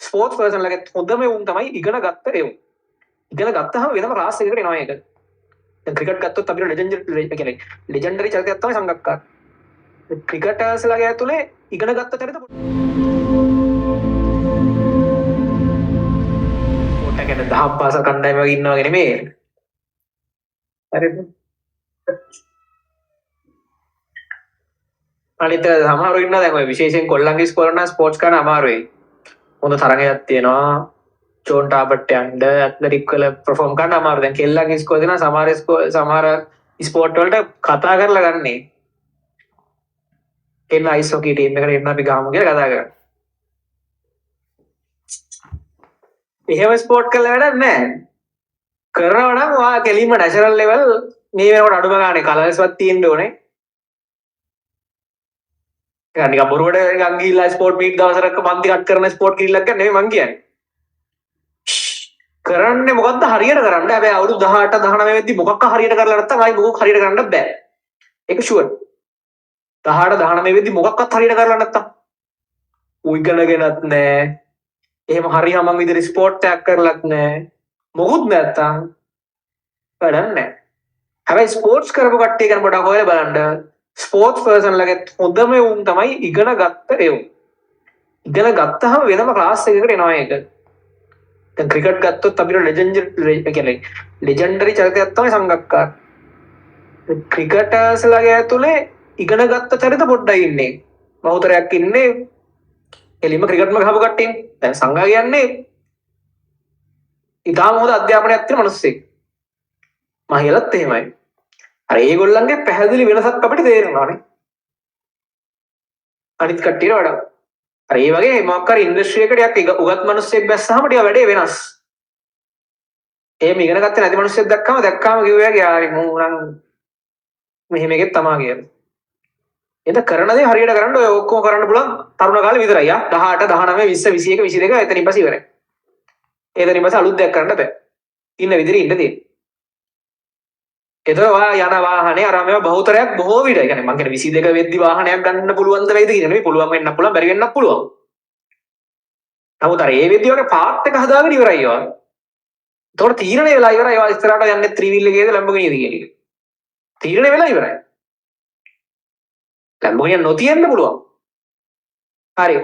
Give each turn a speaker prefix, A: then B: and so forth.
A: Sports පර්සන්ලගේ හොඳම උන් තමයි ඉගෙන ගත්ත ඒවා. ඉගෙන ගත්තහම වෙනම ක්ලාස් එකකට එනවා ඒක. දැන් ක්‍රිකට් ගත්තොත් අපිට ලෙජෙන්ඩරි චරිතයක් තමයි සංගක්කාර. ක්‍රිකටර්ස්ලාගේ ඇතුලේ ඉගෙන ගත්ත චරිත පොට ගැන දහම් පාසල් කණ්ඩායම වගේ ඉන්නවා වගේ නෙමෙයි. හරිද? අනිත් සමහරව ඉන්නවා දැන් ඔය විශේෂයෙන් කොල්ලන්ගේ ස්කෝර් නම් ස්පෝර්ට්ස් කරන අමාරුයි. හොඳ තරගයක් තියෙනවා. ජෝන් ටාබට් යන්න ඇත්ලටික් වල පර්ෆෝම් කරන්න අමාරු. දැන් කෙල්ලන්ගේ ස්කෝර් දෙනවා සමහර ස්පෝර්ට් වලට කතා කරලා ගන්නේ. එන්න අයිස් හොකි ටීම් එකට එන්න අපි ගහමු කියලා කතා කරා. එහෙම ස්පෝර්ට් කරලා වැඩක් නැහැ. කරනවා නම් ඔයා කෙලින්ම නැචරල් ලෙවල් මේ වෙනකොට අඩුම ගානේ කලර්ස්වත් තියෙන්න ඕනේ. නිකන් බොරුවට නිකන් ගිහිල්ලා ස්පෝර්ට් මීට් දවසක පන්ති කට් කරන ස්පෝර්ට් කිරිල්ලක් ගන්න නෙමෙයි මං කියන්නේ. කරන්නේ මොකද්ද හරියට කරන්න. හැබැයි අවුරුදු 18 19 වෙද්දි මොකක්ක හරියට කරලා නැත්තම් ආයි මොකක් හරියට කරන්න බෑ. ඒක ෂුවර්. 18 19 වෙද්දි මොකක්වත් හරියට කරලා නැත්තම් උයිගලගෙනත් නෑ. එහෙම හරියම මං විදිහට ස්පෝර්ට් එකක් කරලත් නෑ. මොකුත් නැත්තම් වැඩක් නෑ. හැබැයි ස්පෝර්ට්ස් කරපු කට්ටිය ගැන පොඩක් හොයලා බලන්න. ස්පෝර්ට්ස් පර්සන්ලගේ හොඳම උන් තමයි ඉගෙන ගත්ත ඒවා. ඉගෙන ගත්තහම වෙනම ක්ලාස් එකකට එනවා ඒක. දැන් ක්‍රිකට් ගත්තොත් අපිට ලෙජෙන්ඩරි චරිතයක් තමයි සංගක්කාර. ක්‍රිකටර්ස්ලාගේ ඇතුලේ ඉගෙන ගත්ත චරිත පොඩ්ඩයි ඉන්නේ. බහුතරයක් ඉන්නේ එලිම ක්‍රිකට්ම ගහපු කට්ටිය. දැන් සංගා කියන්නේ ඉතාලම හොඳ අධ්‍යාපනයක් තියෙන මිනිස්සෙක්. මහිලත් එහෙමයි. අර ඒගොල්ලන්ගේ පැහැදිලි වෙනසක් අපිට තේරෙනවානේ. අනිත් කට්ටියට වඩා. අර ඒ වගේ මොකක් හරි ඉන්ඩස්ට්‍රි එකකට උගත් මිනිස්සෙක් බැස්සහම ටික වැඩේ වෙනස්. එහෙම ඉගෙන ගත්තේ නැති මිනිස්සෙක් දැක්කම කිව්වයාගේ ආරි මූණන් මෙහෙම එකෙත් තමා කියලා. එතන කරන දේ හරියට කරන්න ඔය ඔක්කොම කරන්න පුළුවන් තරුණ කාලේ විතරයි. 18 19 20 21 22 එතනින් පස්සේ ඉවරයි. එතනින් පස්සේ අලුත් දෙයක් කරන්න බෑ. ඉන්න විදිහට ඉන්න තියෙන්නේ. එතවා යන වාහනේ අර මේවා බහුතරයක් බොහෝ විට. ඒ කියන්නේ මං කියන්නේ 22 වෙද්දි වාහනයක් ගන්න පුළුවන්ද වෙයිද කියන නෙමෙයි. පුළුවන් වෙන්නත් පුළුවන්, බැරි වෙන්නත් පුළුවන්. නමුත් අර ඒ වෙද්දි වගේ පාර්ට් එක හදාගෙන ඉවරයි ඒවා. ඒතකොට තීරණය වෙලා ඉවරයි. ඒවා ඉස්සරහට යන්නේ 3 wheel එකේද Lamborghini කියන එක. තීරණය වෙලා ඉවරයි. Lamborghini නොතියෙන්න පුළුවන්. හරි.